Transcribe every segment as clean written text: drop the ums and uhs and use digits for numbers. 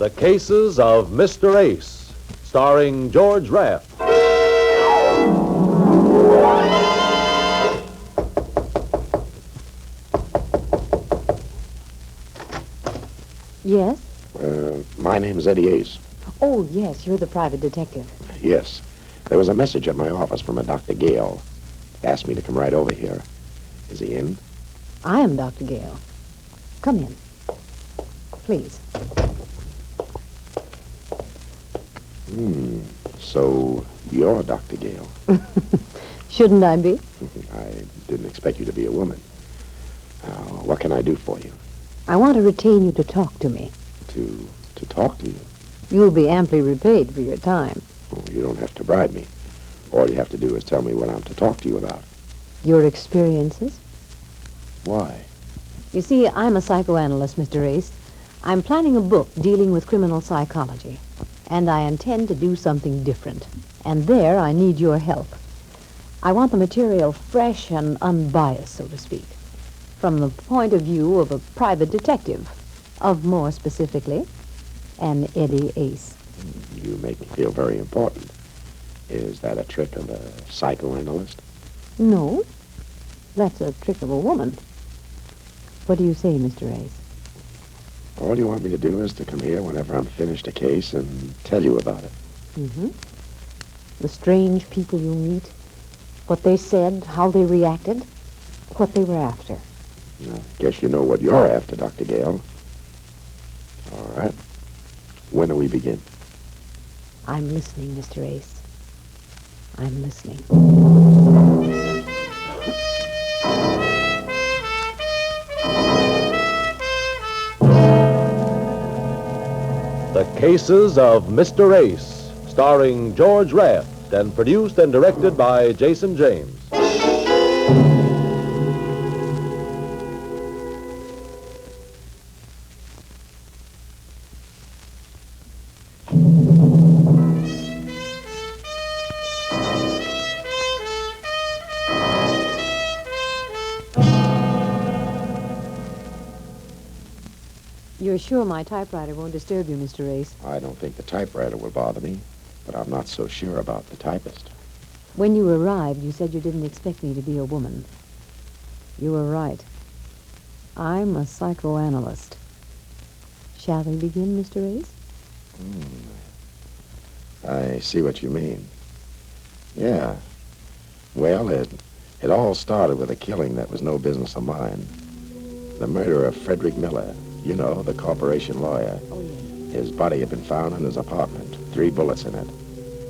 The Cases of Mr. Ace, starring George Raft. Yes? My name's Eddie Ace. Oh, yes, you're the private detective. Yes. There was a message at my office from a Dr. Gale. Asked me to come right over here. Is he in? I am Dr. Gale. Come in. Please. So you're Dr. Gale. Shouldn't I be? I didn't expect you to be a woman. What can I do for you? I want to retain you to talk to me. To talk to you? You'll be amply repaid for your time. Oh, you don't have to bribe me. All you have to do is tell me what I'm to talk to you about. Your experiences? Why? You see, I'm a psychoanalyst, Mr. Ace. I'm planning a book dealing with criminal psychology. And I intend to do something different. And there I need your help. I want the material fresh and unbiased, so to speak. From the point of view of a private detective. Of more specifically, an Eddie Ace. You make me feel very important. Is that a trick of a psychoanalyst? No, that's a trick of a woman. What do you say, Mr. Ace? All you want me to do is to come here whenever I'm finished a case and tell you about it. Mm-hmm. The strange people you meet, what they said, how they reacted, what they were after. I guess you know what you're after, Dr. Gale. All right. When do we begin? I'm listening, Mr. Ace. I'm listening. The Cases of Mr. Ace, starring George Raft and produced and directed by Jason James. You're sure my typewriter won't disturb you, Mr. Ace? I don't think the typewriter will bother me, but I'm not so sure about the typist. When you arrived, you said you didn't expect me to be a woman. You were right. I'm a psychoanalyst. Shall we begin, Mr. Ace? I see what you mean. Yeah. Well, it all started with a killing that was no business of mine. The murder of Frederick Miller. You know, the corporation lawyer. Oh, yes. His body had been found in his apartment, 3 bullets in it.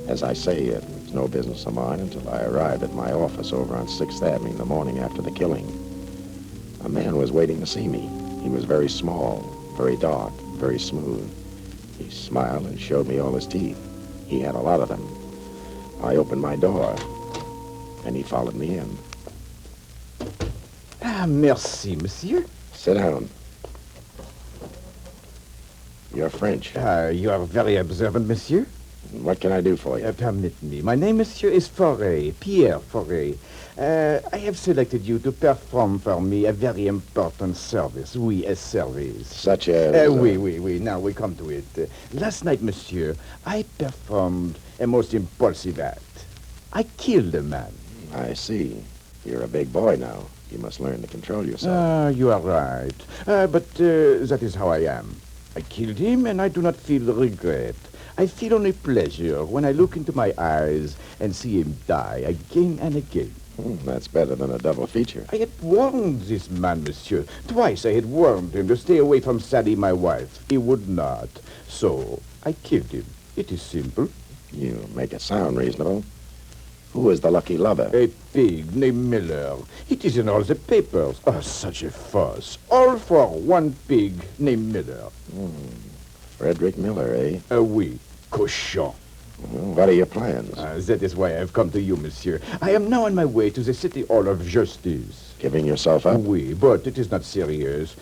As I say, it was no business of mine until I arrived at my office over on 6th Avenue in the morning after the killing. A man was waiting to see me. He was very small, very dark, very smooth. He smiled and showed me all his teeth. He had a lot of them. I opened my door, and he followed me in. Ah, merci, monsieur. Sit down. You're French. You are very observant, monsieur. What can I do for you? Permit me. My name, monsieur, is Forêt, Pierre Forêt. I have selected you to perform for me a very important service. Oui, a service. Such as... Oui. Now we come to it. Last night, monsieur, I performed a most impulsive act. I killed a man. I see. You're a big boy now. You must learn to control yourself. You are right. But that is how I am. I killed him, and I do not feel regret. I feel only pleasure when I look into my eyes and see him die again and again. That's better than a double feature. I had warned this man, monsieur. Twice I had warned him to stay away from Sally, my wife. He would not. So I killed him. It is simple. You make it sound reasonable. Who is the lucky lover? A pig named Miller. It is in all the papers. Oh, such a fuss. All for one pig named Miller. Frederick Miller, eh? Oui. Cochon. Well, what are your plans? That is why I have come to you, monsieur. I am now on my way to the City Hall of Justice. Giving yourself up? Oui, but it is not serious.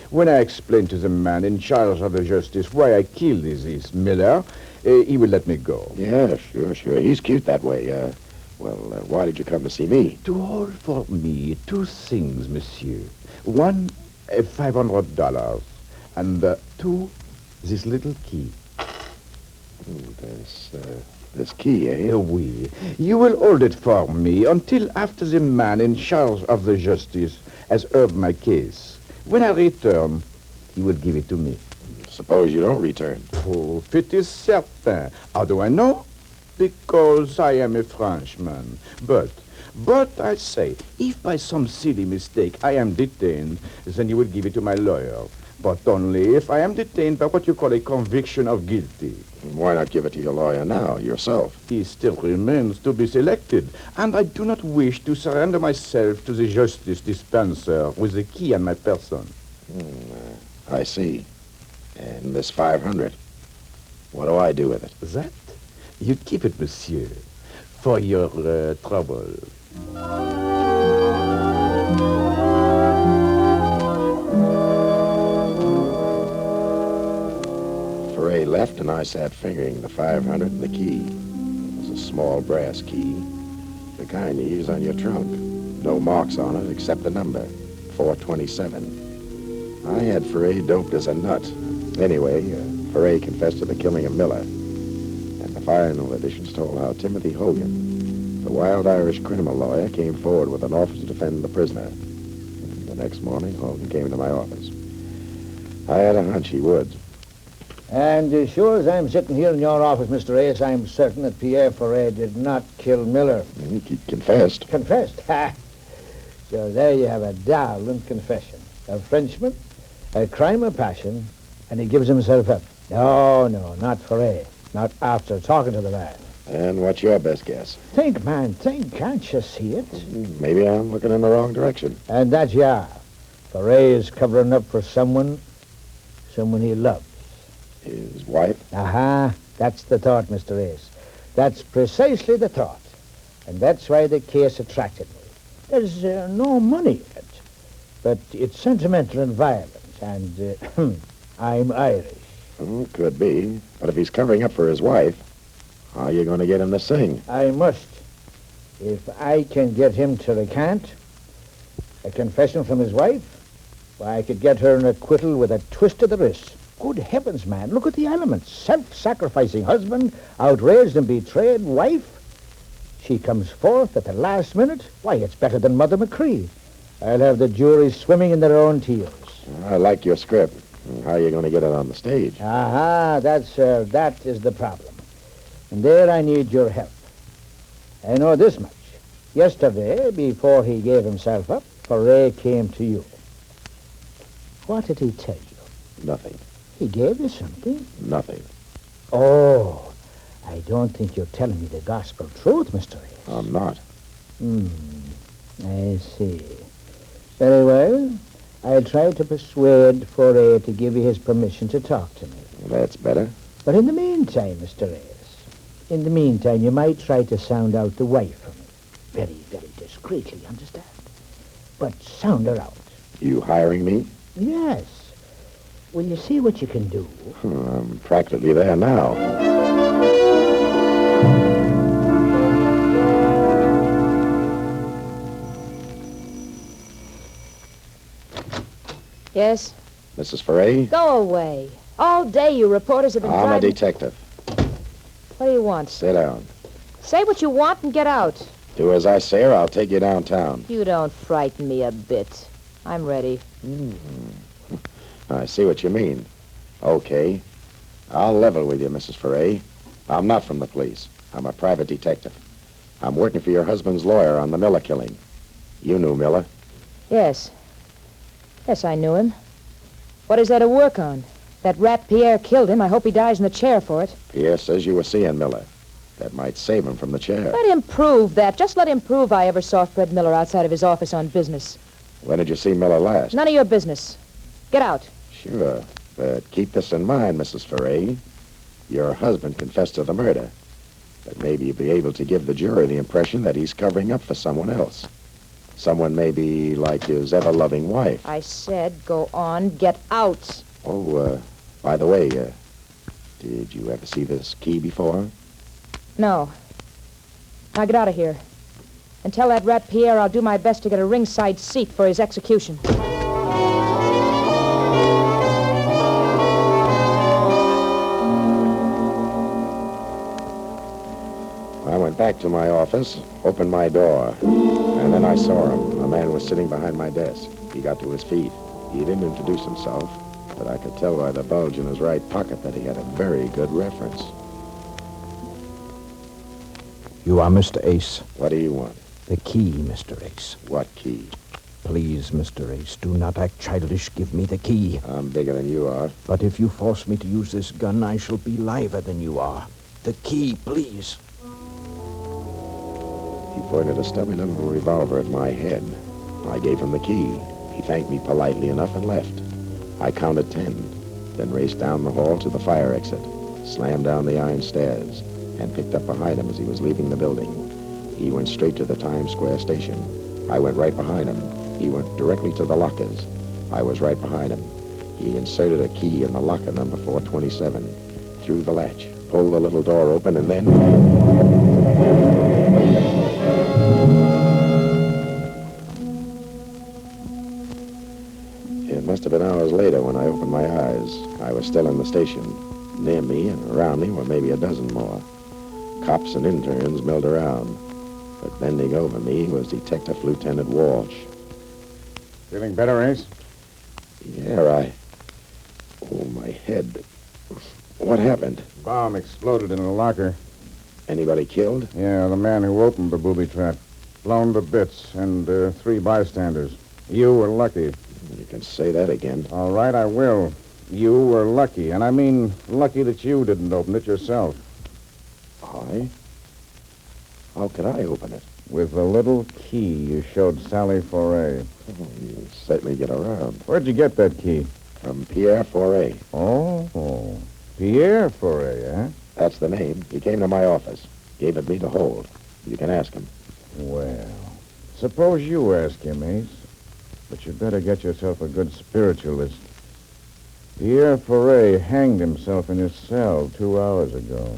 When I explain to the man in charge of the justice why I killed this Miller, he will let me go. Yeah, sure. He's cute that way. Why did you come to see me? To hold for me 2 things, monsieur. One, $500, and 2, This little key. This key, eh? Oui. You will hold it for me until after the man in charge of the justice has heard my case. When I return, he will give it to me. Suppose you don't return. Oh, it is certain. How do I know? Because I am a Frenchman. But I say, if by some silly mistake I am detained, then you will give it to my lawyer. But only if I am detained by what you call a conviction of guilty. Why not give it to your lawyer now, yourself? He still remains to be selected, and I do not wish to surrender myself to the justice dispenser with the key on my person. I see. And this 500, what do I do with it? That? You keep it, monsieur, for your trouble. Ferret left, and I sat fingering the 500 and the key. It was a small brass key, the kind you use on your trunk. No marks on it except the number, 427. I had Ferret doped as a nut. Anyway, Ferret confessed to the killing of Miller. And the final editions told how Timothy Hogan, the wild Irish criminal lawyer, came forward with an offer to defend the prisoner. And the next morning, Hogan came into my office. I had a hunch he would. And as sure as I'm sitting here in your office, Mr. Ace, I'm certain that Pierre Ferret did not kill Miller. He confessed. Confessed? Ha! So there you have a darling confession. A Frenchman, a crime of passion, and he gives himself up. No, not Ferret. Not after talking to the man. And what's your best guess? Think, man, think. Can't you see it? Maybe I'm looking in the wrong direction. And that you are. Ferret is covering up for someone he loves. His wife? Aha, that's the thought, Mr. Ace. That's precisely the thought. And that's why the case attracted me. There's no money in it, but it's sentimental and violent, and I'm Irish. Could be. But if he's covering up for his wife, how are you going to get him to sing? I must. If I can get him to recant a confession from his wife, why, I could get her an acquittal with a twist of the wrist. Good heavens, man, look at the elements. Self-sacrificing husband, outraged and betrayed wife. She comes forth at the last minute. Why, it's better than Mother McCree. I'll have the jury swimming in their own tears. I like your script. How are you going to get it on the stage? Aha, that is the problem. And there I need your help. I know this much. Yesterday, before he gave himself up, Ferret came to you. What did he tell you? Nothing. He gave you something? Nothing. Oh, I don't think you're telling me the gospel truth, Mr. Ace. I'm not. I see. Very well. I'll try to persuade Ferret to give you his permission to talk to me. That's better. But in the meantime, Mr. Ace, in the meantime, you might try to sound out the wife for me. Very, very discreetly, understand? But sound her out. You hiring me? Yes. Will you see what you can do? I'm practically there now. Yes? Mrs. Ferret? Go away. All day you reporters have been I'm a driving... detective. What do you want? Sit down. Say what you want and get out. Do as I say or I'll take you downtown. You don't frighten me a bit. I'm ready. I see what you mean. Okay. I'll level with you, Mrs. Ferret. I'm not from the police. I'm a private detective. I'm working for your husband's lawyer on the Miller killing. You knew Miller. Yes. Yes, I knew him. What is there to work on? That rat Pierre killed him. I hope he dies in the chair for it. Pierre says you were seeing Miller. That might save him from the chair. Let him prove that. Just let him prove I ever saw Fred Miller outside of his office on business. When did you see Miller last? None of your business. Get out. Sure. But keep this in mind, Mrs. Ferret. Your husband confessed to the murder. But maybe you'll be able to give the jury the impression that he's covering up for someone else. Someone maybe like his ever-loving wife. I said go on. Get out. Oh, by the way, did you ever see this key before? No. Now get out of here. And tell that rat Pierre I'll do my best to get a ringside seat for his execution. went back to my office, opened my door, and then I saw him. A man was sitting behind my desk. He got to his feet. He didn't introduce himself, but I could tell by the bulge in his right pocket that he had a very good reference. You are Mr. Ace. What do you want? The key, Mr. Ace. What key? Please, Mr. Ace, do not act childish. Give me the key. I'm bigger than you are. But if you force me to use this gun, I shall be liver than you are. The key, please. He pointed a stubby little revolver at my head. I gave him the key. He thanked me politely enough and left. I counted 10, then raced down the hall to the fire exit, slammed down the iron stairs, and picked up behind him as he was leaving the building. He went straight to the Times Square station. I went right behind him. He went directly to the lockers. I was right behind him. He inserted a key in the locker number 427, threw the latch, pulled the little door open, and then... It must have been hours later when I opened my eyes. I was still in the station. Near me and around me were maybe a dozen more. Cops and interns milled around. But bending over me was Detective Lieutenant Walsh. Feeling better, Ace? Yeah, Oh, my head. What happened? Bomb exploded in a locker. Anybody killed? Yeah, the man who opened the booby trap. Blown to bits, and 3 bystanders. You were lucky. You can say that again. All right, I will. You were lucky, and I mean lucky that you didn't open it yourself. I? How could I open it? With the little key you showed Sally Foray. Oh, you certainly get around. Where'd you get that key? From Pierre Foray. Oh, Pierre Foray, eh? That's the name. He came to my office. Gave it me to hold. You can ask him. Well, suppose you ask him, Ace. But you'd better get yourself a good spiritualist. Pierre Foray hanged himself in his cell 2 hours ago.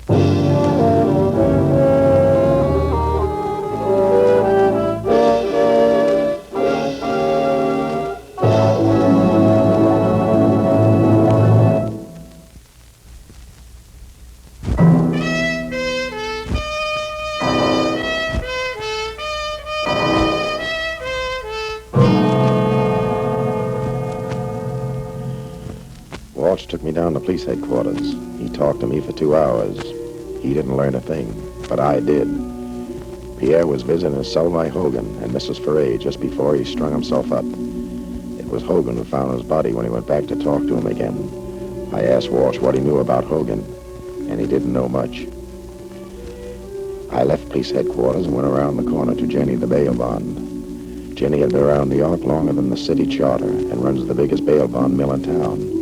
Walsh took me down to police headquarters. He talked to me for 2 hours. He didn't learn a thing, but I did. Pierre was visiting his cell by Hogan and Mrs. Foray just before he strung himself up. It was Hogan who found his body when he went back to talk to him again. I asked Walsh what he knew about Hogan, and he didn't know much. I left police headquarters and went around the corner to Jenny, the bail bond. Jenny had been around New York longer than the city charter and runs the biggest bail bond mill in town.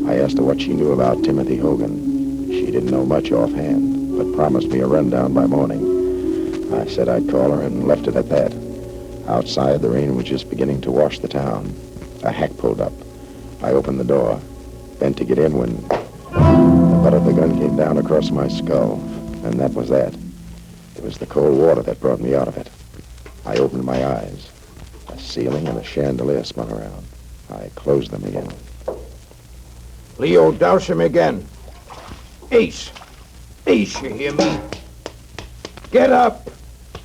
I asked her what she knew about Timothy Hogan. She didn't know much offhand, but promised me a rundown by morning. I said I'd call her and left it at that. Outside, the rain was just beginning to wash the town. A hack pulled up. I opened the door, bent to get in when the butt of the gun came down across my skull, and that was that. It was the cold water that brought me out of it. I opened my eyes. A ceiling and a chandelier spun around. I closed them again. Leo, douse him again. Ace. Ace, you hear me? Get up!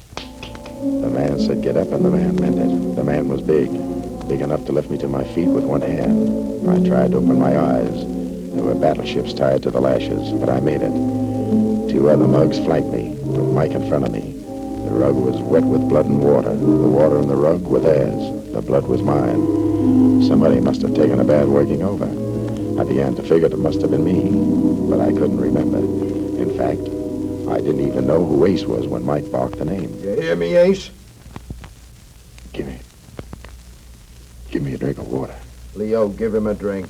The man said get up, and the man meant it. The man was big enough to lift me to my feet with one hand. I tried to open my eyes. There were battleships tied to the lashes, but I made it. 2 other mugs flanked me, with Mike in front of me. The rug was wet with blood and water. The water and the rug were theirs. The blood was mine. Somebody must have taken a bad working over. I began to figure it must have been me, but I couldn't remember. In fact, I didn't even know who Ace was when Mike barked the name. You hear me, Ace? Give me a drink of water. Leo, give him a drink.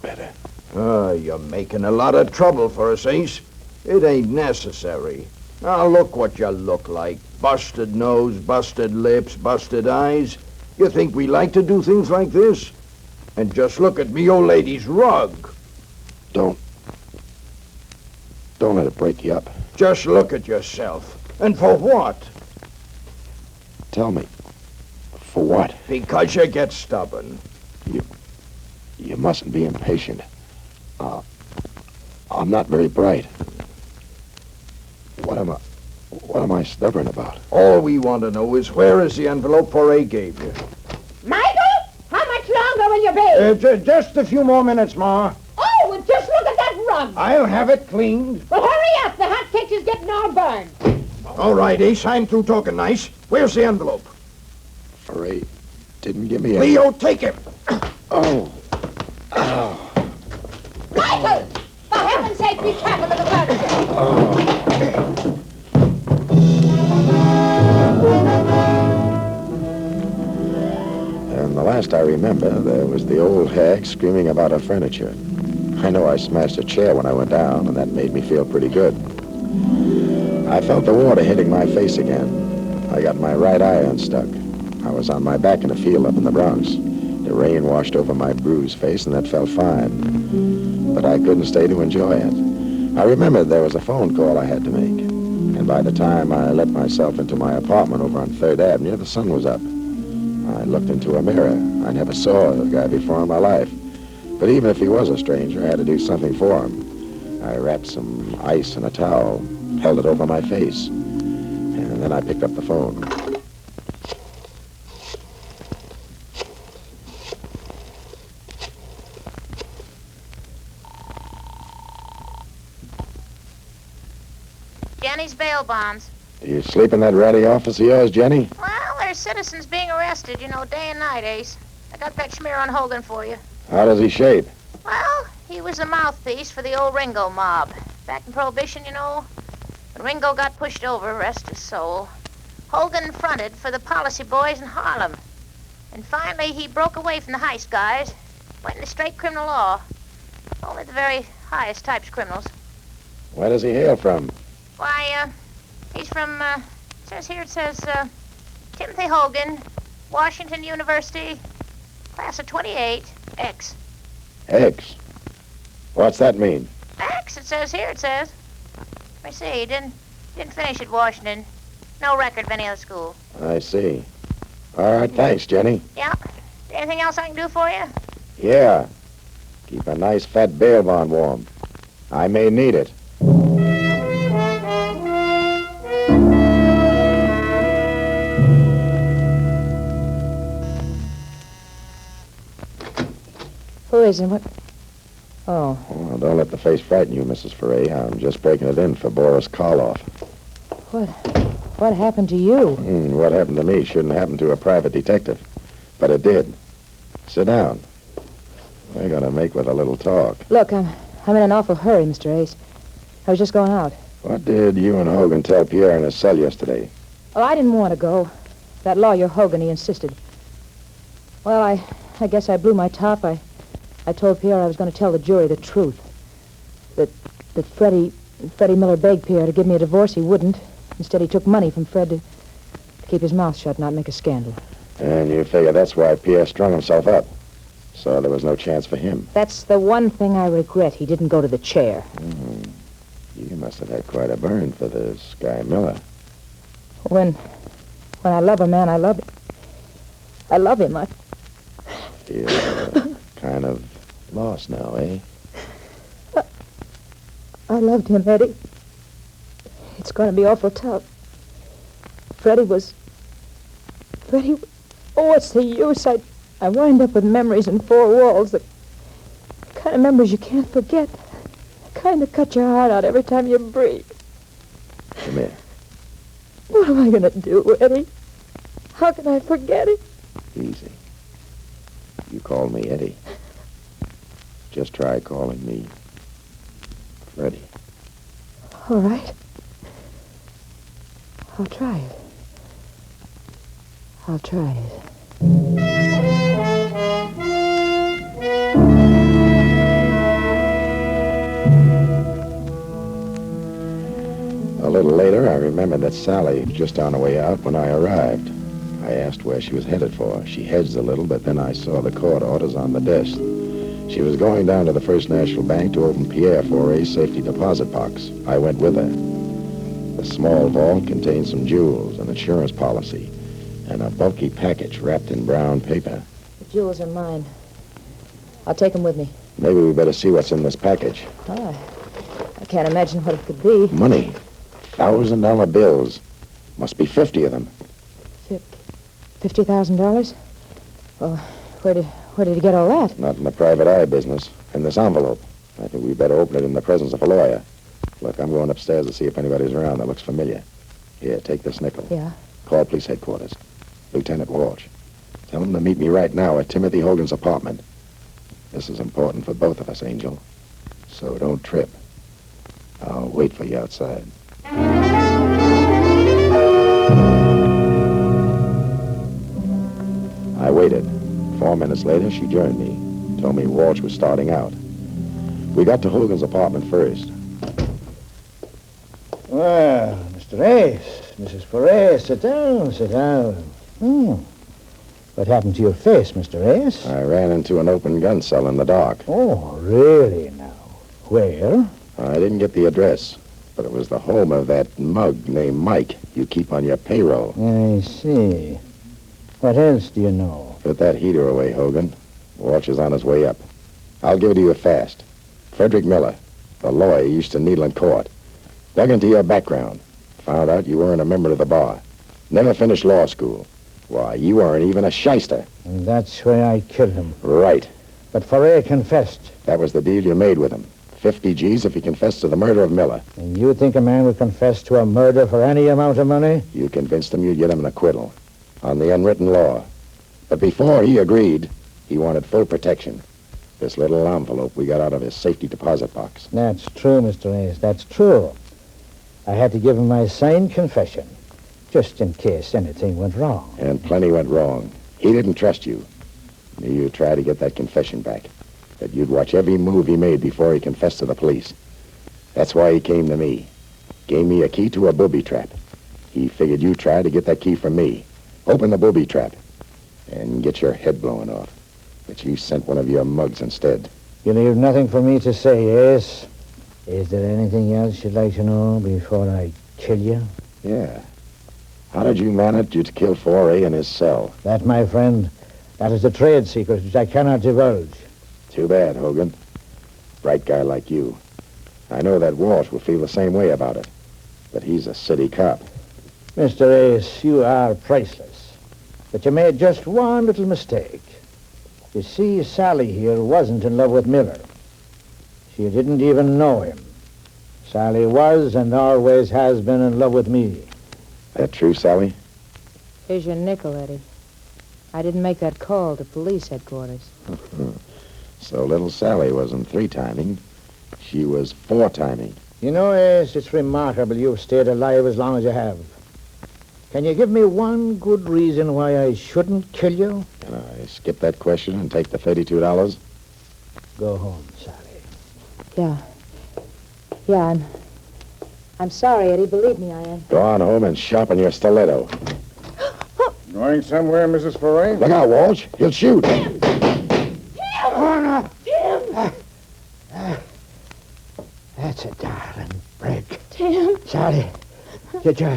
Better. You're making a lot of trouble for us, Ace. It ain't necessary. Now look what you look like. Busted nose, busted lips, busted eyes. You think we like to do things like this? And just look at me old lady's rug. Don't let it break you up. Just look at yourself. And for what? Tell me. For what? Because you get stubborn. You mustn't be impatient. I'm not very bright. What am I stubborn about? All we want to know is where is the envelope Foray gave you? Michael, how much longer will you be? Just a few more minutes, Ma. Oh, well, just look at that rug. I'll have it cleaned. Well, hurry up. The hot cake is getting all burned. All right, Ace, I'm through talking nice. Where's the envelope? Foray didn't give me a... Leo, take it. Oh. Michael, for heaven's sake, be careful of the furniture. And the last I remember, there was the old hag screaming about her furniture. I know I smashed a chair when I went down, and that made me feel pretty good. I felt the water hitting my face again. I got my right eye unstuck. I was on my back in a field up in the Bronx. The rain washed over my bruised face, and that felt fine. But I couldn't stay to enjoy it. I remembered there was a phone call I had to make. And by the time I let myself into my apartment over on 3rd Avenue, the sun was up. I looked into a mirror. I never saw the guy before in my life. But even if he was a stranger, I had to do something for him. I wrapped some ice in a towel, held it over my face, and then I picked up the phone. Jenny's bail bonds. You sleep in that ratty office of yours, Jenny? Well, there's citizens being arrested, day and night, Ace. I got that smear on Hogan for you. How does he shape? Well, he was a mouthpiece for the old Ringo mob. Back in Prohibition, when Ringo got pushed over, rest his soul, Hogan fronted for the policy boys in Harlem. And finally, he broke away from the heist guys, went into straight criminal law. Only the very highest types of criminals. Where does he hail from? Why, he's from, it says Timothy Hogan, Washington University, class of 28, X. X? What's that mean? X, it says. Let me see, he didn't finish at Washington. No record of any other school. I see. All right, thanks, Jenny. Yeah. Anything else I can do for you? Yeah. Keep a nice fat bail bond warm. I may need it. Who is it? What? Oh. Well, don't let the face frighten you, Mrs. Foray. I'm just breaking it in for Boris Karloff. What happened to you? What happened to me shouldn't happen to a private detective. But it did. Sit down. We're going to make with a little talk. Look, I'm in an awful hurry, Mr. Ace. I was just going out. What did you and Hogan tell Pierre in his cell yesterday? Oh, I didn't want to go. That lawyer Hogan, he insisted. Well, I guess I blew my top. I told Pierre I was going to tell the jury the truth. That Freddie Miller begged Pierre to give me a divorce. He wouldn't. Instead, he took money from Fred to keep his mouth shut and not make a scandal. And you figure that's why Pierre strung himself up. So there was no chance for him. That's the one thing I regret. He didn't go to the chair. You must have had quite a burn for this guy Miller. When I love a man, I love him. I love him. You're kind of lost now, eh? I loved him, Eddie. It's going to be awful tough. Freddie, oh, what's the use? I wind up with memories in four walls, the kind of memories you can't forget. The kind that cut your heart out every time you breathe. Come here. What am I going to do, Eddie? How can I forget it? Easy. You call me Eddie. Just try calling me Freddie. All right. I'll try it. I'll try it. A little later, I remembered that Sally was just on her way out when I arrived. I asked where she was headed for. She hedged a little, but then I saw the court orders on the desk. She was going down to the First National Bank to open Pierre Foray's safety deposit box. I went with her. The small vault contained some jewels, an insurance policy, and a bulky package wrapped in brown paper. The jewels are mine. I'll take them with me. Maybe we better see what's in this package. Oh, I can't imagine what it could be. Money. $1,000 bills. Must be 50 of them. $50,000? Well, where did he get all that? Not in the private eye business. In this envelope. I think we better open it in the presence of a lawyer. Look, I'm going upstairs to see if anybody's around that looks familiar. Here, take this nickel. Yeah. Call police headquarters. Lieutenant Walsh. Tell him to meet me right now at Timothy Hogan's apartment. This is important for both of us, Angel. So don't trip. I'll wait for you outside. I waited. 4 minutes later, she joined me. Told me Walsh was starting out. We got to Hogan's apartment first. Well, Mr. Ace, Mrs. Foray, sit down, sit down. What happened to your face, Mr. Ace? I ran into an open gun cell in the dark. Oh, really now? Where? I didn't get the address, but it was the home of that mug named Mike you keep on your payroll. I see. What else do you know? Put that heater away, Hogan. Walsh is on his way up. I'll give it to you fast. Frederick Miller, the lawyer you used to needle in court. Dug into your background. Found out you weren't a member of the bar. Never finished law school. Why, you weren't even a shyster. And that's why I killed him. Right. But Foray confessed. That was the deal you made with him. 50 G's if he confessed to the murder of Miller. And you think a man would confess to a murder for any amount of money? You convinced him you'd get him an acquittal. On the unwritten law. But before he agreed, he wanted full protection. This little envelope we got out of his safety deposit box. That's true, Mr. Ace. That's true. I had to give him my signed confession, just in case anything went wrong. And plenty went wrong. He didn't trust you. You'd try to get that confession back. That you'd watch every move he made before he confessed to the police. That's why he came to me. Gave me a key to a booby trap. He figured you'd try to get that key from me. Open the booby trap. And get your head blown off. But you sent one of your mugs instead. You leave nothing for me to say, Ace. Is there anything else you'd like to know before I kill you? Yeah. How did you manage to kill 4A in his cell? That, my friend, that is a trade secret which I cannot divulge. Too bad, Hogan. Bright guy like you. I know that Walsh will feel the same way about it. But he's a city cop. Mr. Ace, you are priceless. But you made just one little mistake. You see, Sally here wasn't in love with Miller. She didn't even know him. Sally was and always has been in love with me. That true, Sally? Here's your nickel, Eddie. I didn't make that call to police headquarters. So little Sally wasn't 3-timing. She was 4-timing. You know, Ace, it's remarkable you've stayed alive as long as you have. Can you give me one good reason why I shouldn't kill you? Can I skip that question and take the $32? Go home, Sally. Yeah, I'm sorry, Eddie. Believe me, I am. Go on home and sharpen your stiletto. Going somewhere, Mrs. Foray? Look out, Walsh. He'll shoot. That's a darling break. Tim. Sally, did you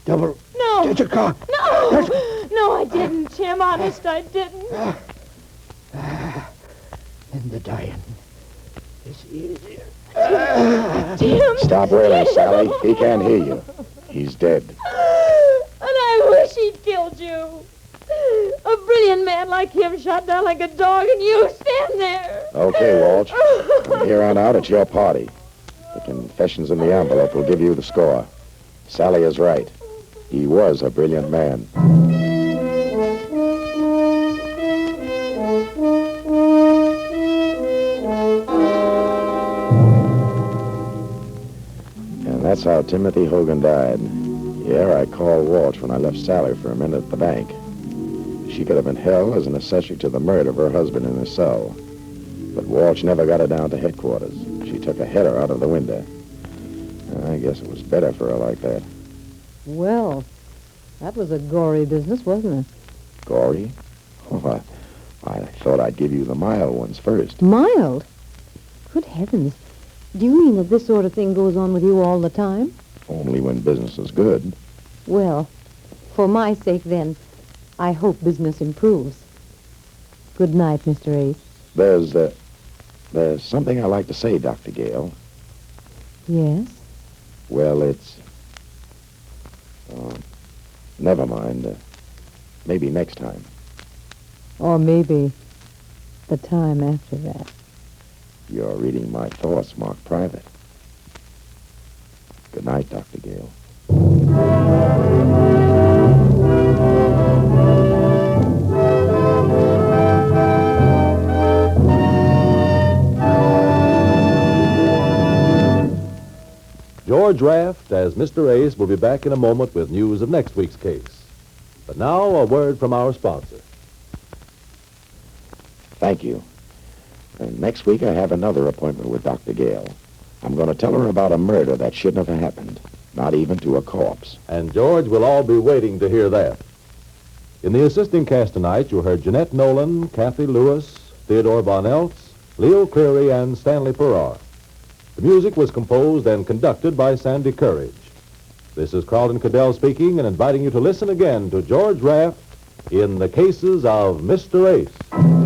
double... No. Did you call? No. No, I didn't, Tim. Honest, I didn't. And the dying is easier. Tim. Stop wailing, Sally. He can't hear you. He's dead. And I wish he'd killed you. A brilliant man like him shot down like a dog, and you stand there. Okay, Walsh. From here on out, it's your party. The confessions in the envelope will give you the score. Sally is right. He was a brilliant man. And that's how Timothy Hogan died. Yeah, I called Walsh when I left Sally for a minute at the bank. She could have been held as an accessory to the murder of her husband in his cell. But Walsh never got her down to headquarters. She took a header out of the window. I guess it was better for her like that. Well, that was a gory business, wasn't it? Gory? Oh, I thought I'd give you the mild ones first. Mild? Good heavens. Do you mean that this sort of thing goes on with you all the time? Only when business is good. Well, for my sake, then, I hope business improves. Good night, Mr. Ace. There's something I'd like to say, Dr. Gale. Yes? Well, it's... never mind. Maybe next time. Or maybe the time after that. You're reading my thoughts marked private. Good night, Dr. Gale. George Raft, as Mr. Ace, will be back in a moment with news of next week's case. But now, a word from our sponsor. Thank you. And next week I have another appointment with Dr. Gale. I'm going to tell her about a murder that shouldn't have happened, not even to a corpse. And George will all be waiting to hear that. In the assisting cast tonight, you heard Jeanette Nolan, Kathy Lewis, Theodore Von Eltz, Leo Cleary, and Stanley Farrar. The music was composed and conducted by Sandy Courage. This is Carlton Cadell speaking and inviting you to listen again to George Raft in The Cases of Mr. Ace.